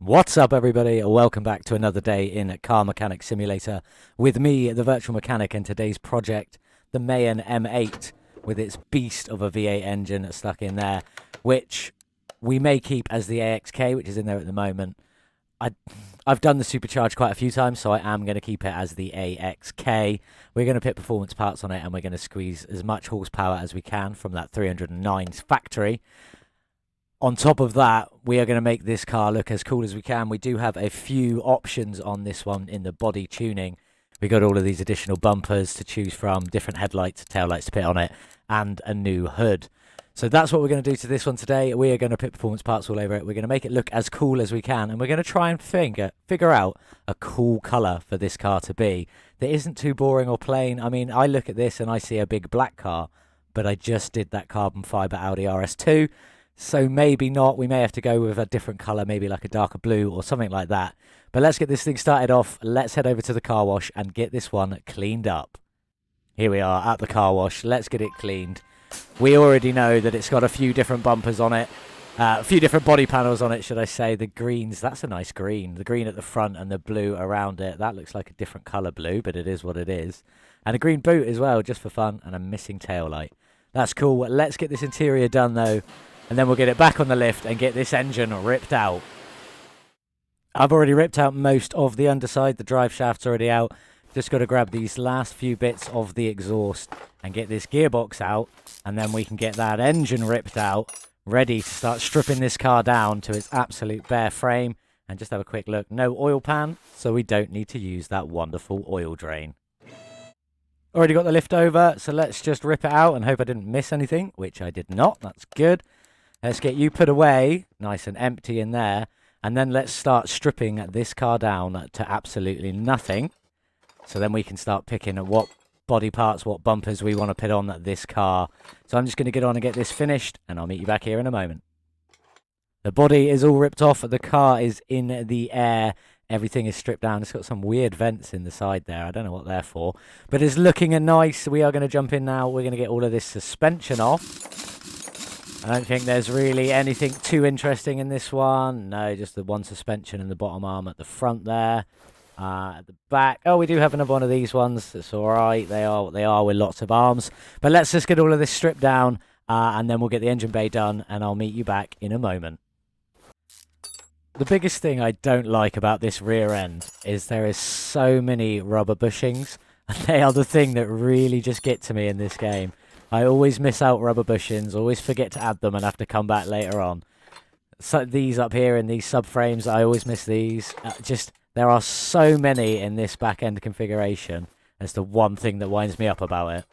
What's up, everybody? Welcome back to another day in Car Mechanic Simulator with me, the Virtual Mechanic, and today's project, the Mayen M8, with its beast of a V8 engine stuck in there, which we may keep as the AXK, which is in there at the moment. I've done the supercharge quite a few times, so I am going to keep it as the AXK. We're going to put performance parts on it, and we're going to squeeze as much horsepower as we can from that 309's factory. On top of that, we are going to make this car look as cool as we can. We do have a few options on this one in the body tuning. We got all of these additional bumpers to choose from, different headlights, taillights to put on it, and a new hood. So that's what we're going to do to this one today. We are going to put performance parts all over it. We're going to make it look as cool as we can, and we're going to try and figure out a cool colour for this car to be that isn't too boring or plain. I mean, I look at this and I see a big black car, but I just did that carbon fibre Audi RS2. So maybe not. We may have to go with a different colour, maybe like a darker blue or something like that. But let's get this thing started off. Let's head over to the car wash and get this one cleaned up. Here we are at the car wash. Let's get it cleaned. We already know that it's got a few different bumpers on it. A few different body panels on it, should I say. The greens, that's a nice green. The green at the front and the blue around it. That looks like a different colour blue, but it is what it is. And a green boot as well, just for fun. And a missing tail light. That's cool. Let's get this interior done, though. And then we'll get it back on the lift and get this engine ripped out. I've already ripped out most of the underside. The drive shaft's already out. Just got to grab these last few bits of the exhaust and get this gearbox out. And then we can get that engine ripped out, ready to start stripping this car down to its absolute bare frame. And just have a quick look. No oil pan, so we don't need to use that wonderful oil drain. Already got the lift over, so let's just rip it out and hope I didn't miss anything, which I did not. That's good. Let's get you put away, nice and empty in there, and then let's start stripping this car down to absolutely nothing. So then we can start picking at what body parts, what bumpers we want to put on this car. So I'm just going to get on and get this finished, and I'll meet you back here in a moment. The body is all ripped off, the car is in the air, everything is stripped down. It's got some weird vents in the side there, I don't know what they're for, but it's looking nice. We are going to jump in now, we're going to get all of this suspension off. I don't think there's really anything too interesting in this one. No, just the one suspension and the bottom arm at the front there. At the back. Oh, we do have another one of these ones. That's all right. They are what they are with lots of arms. But let's just get all of this stripped down, and then we'll get the engine bay done, and I'll meet you back in a moment. The biggest thing I don't like about this rear end is there is so many rubber bushings, and they are the thing that really just get to me in this game. I always miss out rubber bushings, always forget to add them and have to come back later on. So these up here in these subframes, I always miss these. There are so many in this back end configuration. That's the one thing that winds me up about it.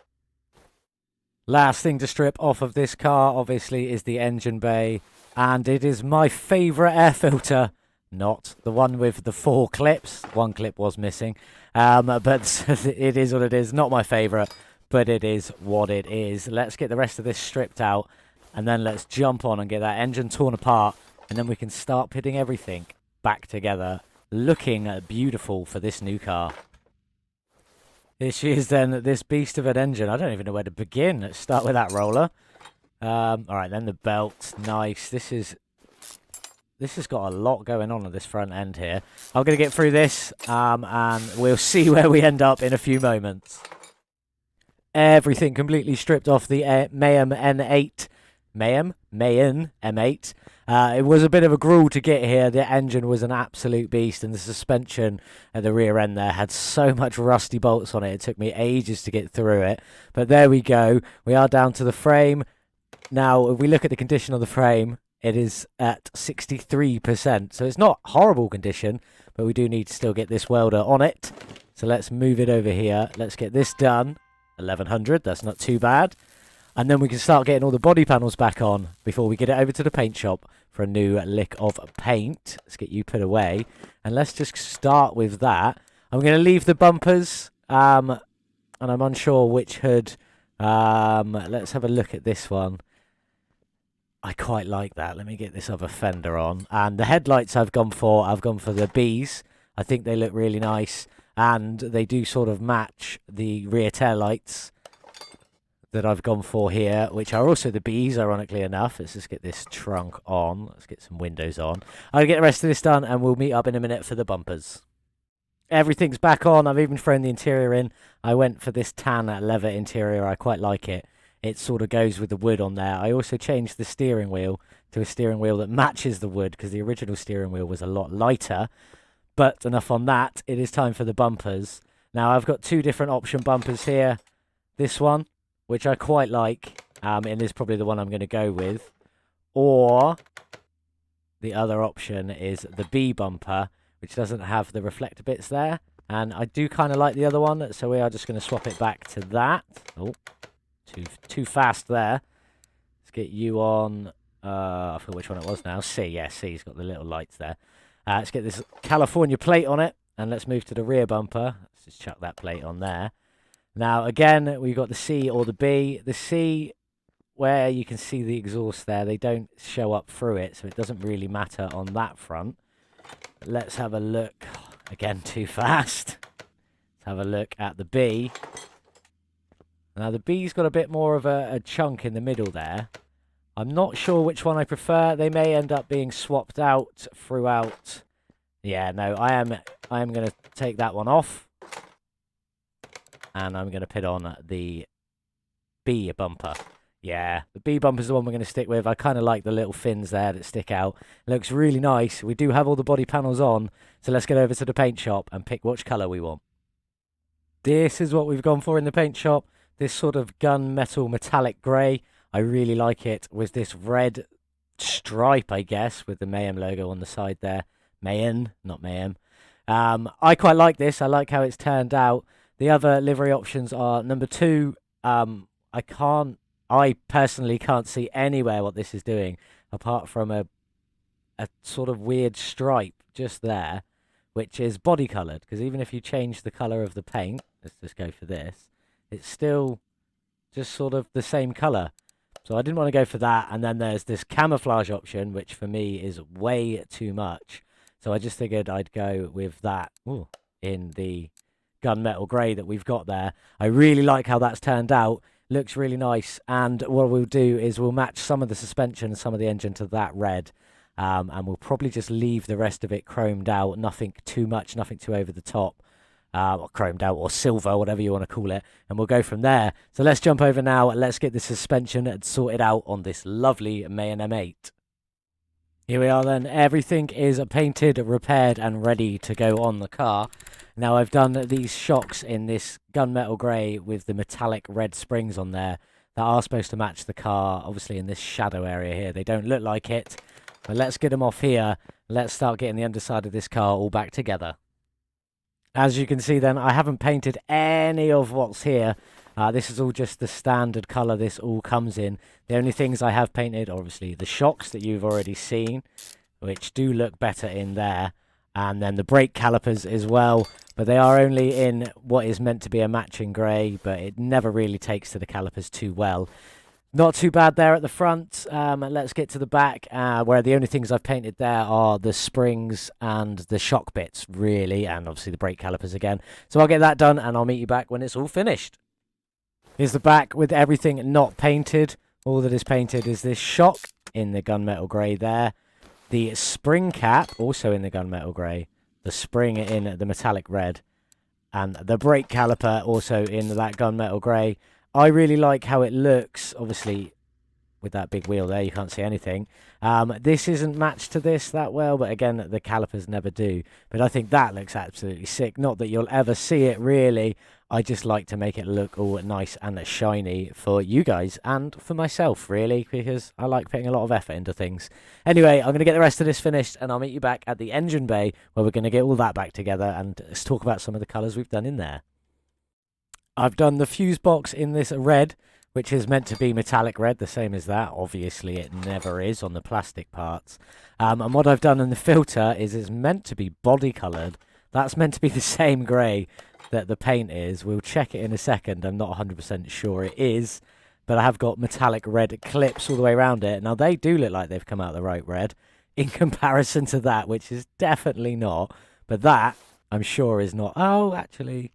Last thing to strip off of this car, obviously, is the engine bay. And it is my favourite air filter. Not the one with the 4 clips. One clip was missing. But it is what it is. Not my favourite. But it is what it is. Let's get the rest of this stripped out, and then let's jump on and get that engine torn apart, and then we can start putting everything back together, looking beautiful for this new car. Here she is then, this beast of an engine. I don't even know where to begin. Let's start with that roller. Alright, then the belt. Nice. This has got a lot going on this front end here. I'm going to get through this, and we'll see where we end up in a few moments. Everything completely stripped off the Mayen M8. Mayen M8. It was a bit of a gruel to get here. The engine was an absolute beast, and the suspension at the rear end there had so much rusty bolts on it. It took me ages to get through it. But there we go. We are down to the frame. Now, if we look at the condition of the frame, it is at 63%. So it's not horrible condition, but we do need to still get this welder on it. So let's move it over here. Let's get this done. 1100, that's not too bad. And then we can start getting all the body panels back on before we get it over to the paint shop for a new lick of paint. Let's get you put away. And let's just start with that. I'm going to leave the bumpers, and I'm unsure which hood. Let's have a look at this one. I quite like that. Let me get this other fender on. And the headlights I've gone for the Bs. I think they look really nice. And they do sort of match the rear tail lights. that I've gone for here, which are also the Bs, ironically enough. Let's just get this trunk on. Let's get some windows on. I'll get the rest of this done, and we'll meet up in a minute for the bumpers. Everything's back on. I've even thrown the interior in. I went for this tan leather interior. I quite like it. It sort of goes with the wood on there. I also changed the steering wheel to a steering wheel that matches the wood, because the original steering wheel was a lot lighter. But enough on that. It is time for the bumpers. Now, I've got two different option bumpers here. This one, which I quite like, and is probably the one I'm going to go with. Or the other option is the B bumper, which doesn't have the reflector bits there. And I do kind of like the other one, so we are just going to swap it back to that. Oh, too fast there. Let's get you on, I forgot which one it was now. C, yeah, C's got the little lights there. Let's get this California plate on it, and let's move to the rear bumper. Let's just chuck that plate on there. Now, again, we've got the C or the B. The C, where you can see the exhaust there, they don't show up through it, so it doesn't really matter on that front. Let's have a look. Again, too fast. Let's have a look at the B. Now, the B's got a bit more of a chunk in the middle there. I'm not sure which one I prefer. They may end up being swapped out throughout. Yeah, no, I am going to take that one off. And I'm going to put on the B bumper. Yeah, the B bumper is the one we're going to stick with. I kind of like the little fins there that stick out. It looks really nice. We do have all the body panels on, so let's get over to the paint shop and pick which colour we want. This is what we've gone for in the paint shop. This sort of gunmetal metallic grey. I really like it with this red stripe, I guess, with the Mayen logo on the side there. Mayen, not Mayen. I quite like this. I like how it's turned out. The other livery options are number 2. I personally can't see anywhere what this is doing, apart from a sort of weird stripe just there, which is body coloured, because even if you change the colour of the paint, let's just go for this, it's still just sort of the same colour. So I didn't want to go for that, and then there's this camouflage option, which for me is way too much. So I just figured I'd go with that in the gunmetal grey that we've got there. I really like how that's turned out. Looks really nice, and what we'll do is we'll match some of the suspension and some of the engine to that red, and we'll probably just leave the rest of it chromed out. Nothing too much, nothing too over the top, or chromed out, or silver, whatever you want to call it, and we'll go from there. So let's jump over now, and let's get the suspension sorted out on this lovely Mayen M8. Here we are then. Everything is painted, repaired, and ready to go on the car. Now, I've done these shocks in this gunmetal grey with the metallic red springs on there that are supposed to match the car, obviously in this shadow area here. They don't look like it, but let's get them off here. Let's start getting the underside of this car all back together. As you can see then, I haven't painted any of what's here. This is all just the standard colour this all comes in. The only things I have painted, obviously, the shocks that you've already seen, which do look better in there. And then the brake calipers as well, but they are only in what is meant to be a matching grey, but it never really takes to the calipers too well. Not too bad there at the front. Let's get to the back, where the only things I've painted there are the springs and the shock bits, really, and obviously the brake calipers again. So I'll get that done, and I'll meet you back when it's all finished. Here's the back with everything not painted. All that is painted is this shock in the gunmetal grey there. The spring cap, also in the gunmetal grey. The spring in the metallic red. And the brake caliper, also in that gunmetal grey. I really like how it looks. Obviously, with that big wheel there, you can't see anything. This isn't matched to this that well, but again, the calipers never do. But I think that looks absolutely sick. Not that you'll ever see it, really. I just like to make it look all nice and shiny for you guys and for myself, really, because I like putting a lot of effort into things. Anyway, I'm going to get the rest of this finished, and I'll meet you back at the engine bay, where we're going to get all that back together and talk about some of the colours we've done in there. I've done the fuse box in this red, which is meant to be metallic red, the same as that. Obviously, it never is on the plastic parts. And what I've done in the filter is it's meant to be body coloured. That's meant to be the same grey that the paint is. We'll check it in a second. I'm not 100% sure it is, but I have got metallic red clips all the way around it. Now, they do look like they've come out the right red in comparison to that, which is definitely not. But that, I'm sure, is not. Oh, actually,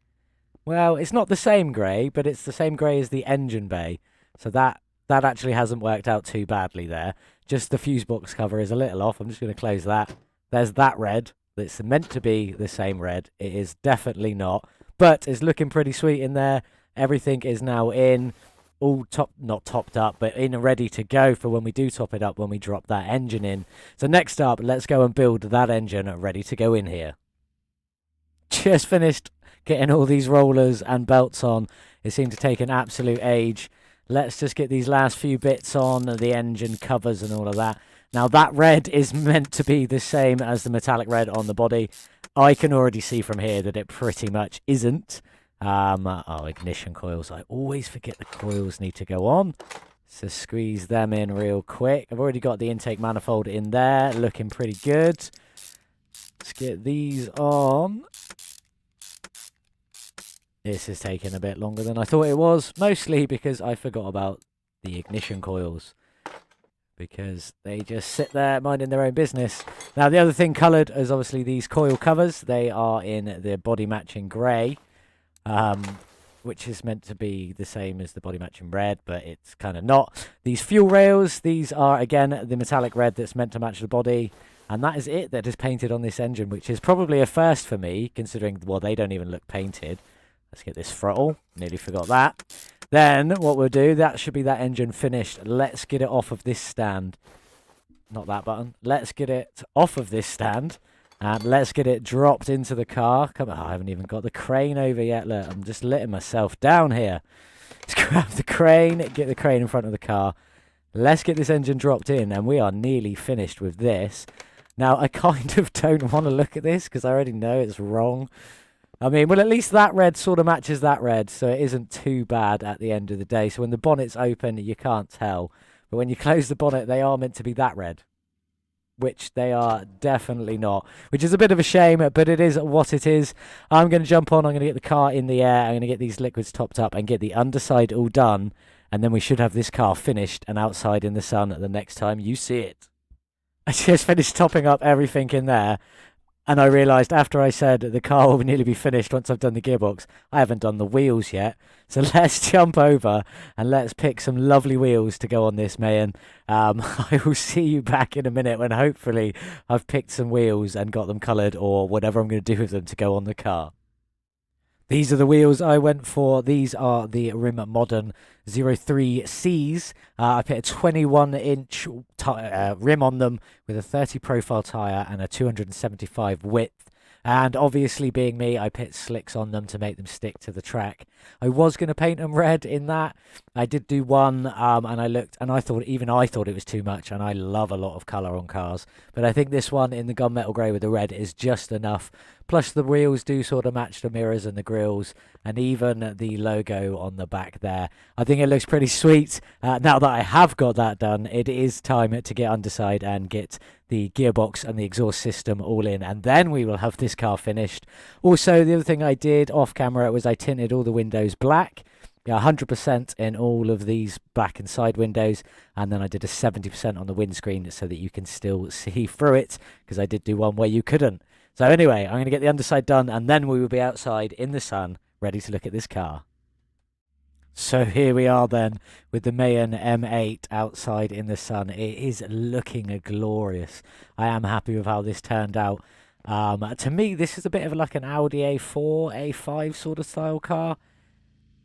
Well, it's not the same grey, but it's the same grey as the engine bay. So that actually hasn't worked out too badly there. Just the fuse box cover is a little off. I'm just going to close that. There's that red. That's meant to be the same red. It is definitely not. But it's looking pretty sweet in there. Everything is now in. All not topped up, but in and ready to go for when we do top it up, when we drop that engine in. So next up, let's go and build that engine ready to go in here. Just finished getting all these rollers and belts on. It seemed to take an absolute age. Let's just get these last few bits on, the engine covers and all of that. Now that red is meant to be the same as the metallic red on the body. I can already see from here that it pretty much isn't. Oh, ignition coils. I always forget the coils need to go on. So squeeze them in real quick. I've already got the intake manifold in there, looking pretty good. Let's get these on. This is taking a bit longer than I thought it was, mostly because I forgot about the ignition coils, because they just sit there minding their own business. Now, the other thing coloured is obviously these coil covers. They are in the body matching grey, which is meant to be the same as the body matching red, but it's kind of not. These fuel rails, these are, again, the metallic red that's meant to match the body. And that is it that is painted on this engine, which is probably a first for me, considering, well, they don't even look painted. Let's get this throttle. Nearly forgot that. Then what we'll do, that should be that engine finished. Let's get it off of this stand. Not that button. Let's get it off of this stand. And let's get it dropped into the car. Come on, I haven't even got the crane over yet. Look, I'm just letting myself down here. Let's grab the crane, get the crane in front of the car. Let's get this engine dropped in, and we are nearly finished with this. Now, I kind of don't want to look at this because I already know it's wrong. I mean, well, at least that red sort of matches that red, so it isn't too bad at the end of the day. So when the bonnet's open, you can't tell. But when you close the bonnet, they are meant to be that red, which they are definitely not, which is a bit of a shame, but it is what it is. I'm going to jump on. I'm going to get the car in the air. I'm going to get these liquids topped up and get the underside all done. And then we should have this car finished and outside in the sun the next time you see it. I just finished topping up everything in there. And I realised after I said the car will nearly be finished once I've done the gearbox, I haven't done the wheels yet. So let's jump over and let's pick some lovely wheels to go on this, Mayen. I will see you back in a minute when hopefully I've picked some wheels and got them coloured or whatever I'm going to do with them to go on the car. These are the wheels I went for. These are the Rim Modern 03Cs. I put a 21-inch rim on them with a 30 profile tyre and a 275 width. And obviously, being me, I put slicks on them to make them stick to the track. I was going to paint them red in that. I did do one, and I looked, and I thought it was too much, and I love a lot of colour on cars. But I think this one in the gunmetal grey with the red is just enough. Plus, the wheels do sort of match the mirrors and the grills, and even the logo on the back there. I think it looks pretty sweet. Now that I have got that done, it is time to get underside and get the gearbox and the exhaust system all in, and then we will have this car finished. Also, the other thing I did off camera was I tinted all the windows black. Yeah, 100% in all of these back and side windows, and then I did a 70% on the windscreen so that you can still see through it, because I did do one where you couldn't. So anyway, I'm going to get the underside done, and then we will be outside in the sun, ready to look at this car. So here we are then, with the Mayen M8 outside in the sun. It is looking glorious. I am happy with how this turned out. To me, this is a bit of like an Audi A4, A5 sort of style car.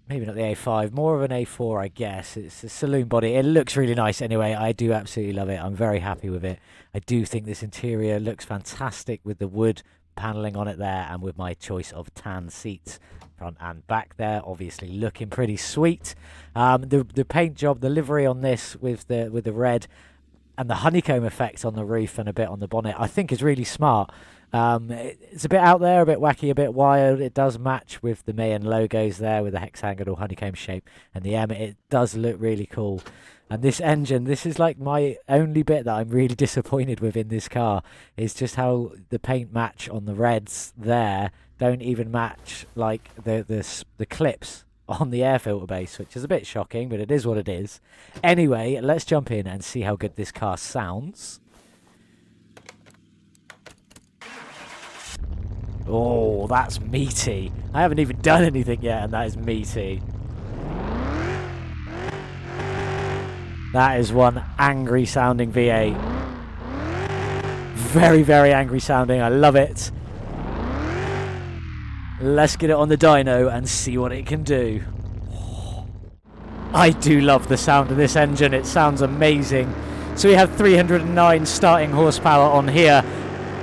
Maybe not the A5, more of an A4, I guess. It's a saloon body. It looks really nice anyway. I do absolutely love it. I'm very happy with it. I do think this interior looks fantastic with the wood paneling on it there, and with my choice of tan seats front and back there, obviously looking pretty sweet. The paint job, the livery on this with the red and the honeycomb effect on the roof and a bit on the bonnet, I think is really smart. It's a bit out there, a bit wacky, a bit wild. It does match with the Mayen logos there with the hexagonal honeycomb shape and the M. It does look really cool. And this engine, this is like my only bit that I'm really disappointed with in this car, is just how the paint match on the reds there don't even match like the clips on the air filter base, which is a bit shocking, but it is what it is. Anyway, let's jump in and see how good this car sounds. Oh, that's meaty. I haven't even done anything yet, and that is meaty. That is one angry sounding V8. Very, very angry sounding. I love it. Let's get it on the dyno and see what it can do. I do love the sound of this engine. It sounds amazing. So we have 309 starting horsepower on here.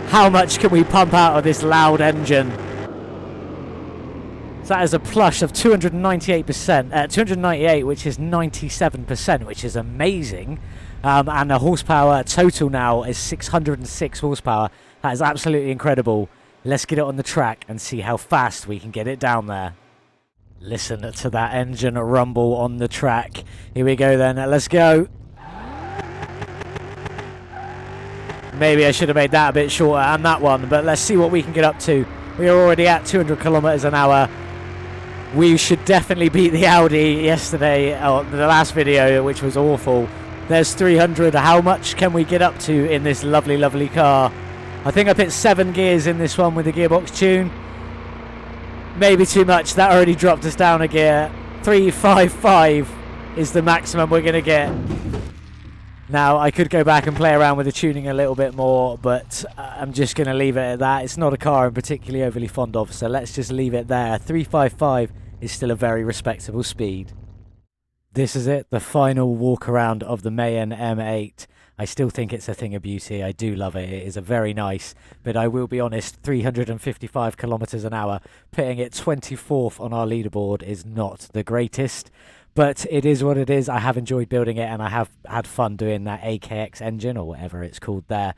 How much can we pump out of this loud engine? So that is a plush of 298%, 298, which is 97%, which is amazing. And the horsepower total now is 606 horsepower. That is absolutely incredible. Let's get it on the track and see how fast we can get it down there. Listen to that engine rumble on the track. Here we go then, let's go. Maybe I should have made that a bit shorter and that one, but let's see what we can get up to. We are already at 200 kilometers an hour. We should definitely beat the Audi yesterday, or the last video, which was awful. There's 300. How much can we get up to in this lovely, lovely car? I think I put 7 gears in this one with the gearbox tune. Maybe too much. That already dropped us down a gear. 355 is the maximum we're going to get. Now, I could go back and play around with the tuning a little bit more, but I'm just going to leave it at that. It's not a car I'm particularly overly fond of, so let's just leave it there. 355 is still a very respectable speed. This is it, the final walk around of the Mayen M8. I still think it's a thing of beauty. I do love it. It is a very nice, but I will be honest, 355 kilometers an hour, putting it 24th on our leaderboard is not the greatest. But it is what it is. I have enjoyed building it, and I have had fun doing that AKX engine, or whatever it's called there.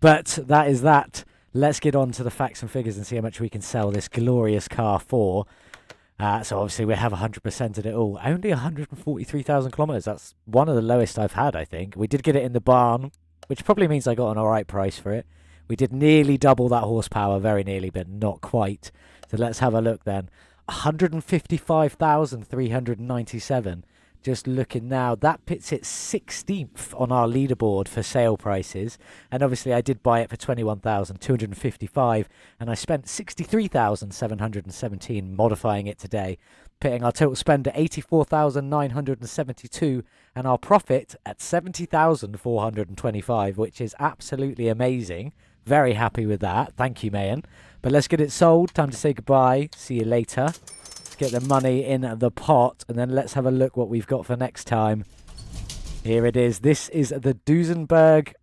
But that is that. Let's get on to the facts and figures and see how much we can sell this glorious car for. So obviously we have 100% of it all. Only 143,000 kilometers. That's one of the lowest I've had, I think. We did get it in the barn, which probably means I got an alright price for it. We did nearly double that horsepower, very nearly, but not quite. So let's have a look then. 155,397. Just looking now, that puts it 16th on our leaderboard for sale prices. And obviously I did buy it for 21,255, and I spent 63,717 modifying it today, putting our total spend at 84,972 and our profit at 70,425, which is absolutely amazing. Very happy with that. Thank you, Mayen. But let's get it sold. Time to say goodbye. See you later. Let's get the money in the pot, and then let's have a look what we've got for next time. Here it is. This is the Duesenberg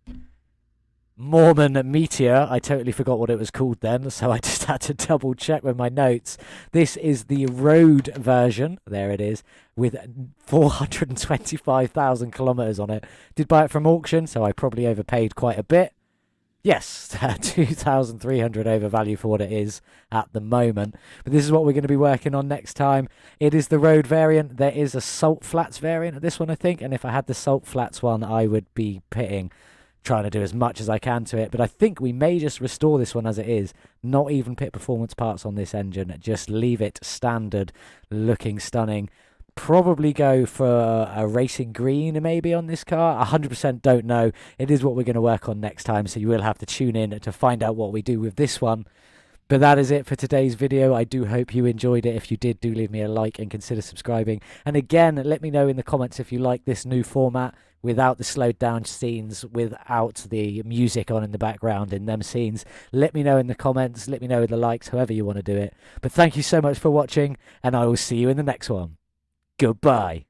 Mormon Meteor. I totally forgot what it was called then, so I just had to double check with my notes. This is the road version. There it is, with 425,000 kilometers on it. Did buy it from auction, so I probably overpaid quite a bit. Yes, 2,300 overvalue for what it is at the moment. But this is what we're going to be working on next time. It is the road variant. There is a salt flats variant of this one, I think. And if I had the salt flats one, I would be trying to do as much as I can to it. But I think we may just restore this one as it is. Not even put performance parts on this engine. Just leave it standard, looking stunning. Probably go for a racing green maybe on this car. 100% don't know. It is what we're going to work on next time, so you will have to tune in to find out what we do with this one. But that is it for today's video. I do hope you enjoyed it. If you did, do leave me a like and consider subscribing. And again, let me know in the comments if you like this new format, without the slowed down scenes, without the music on in the background in them scenes. Let me know in the comments. Let me know in the likes, however you want to do it. But thank you so much for watching, and I will see you in the next one. Goodbye.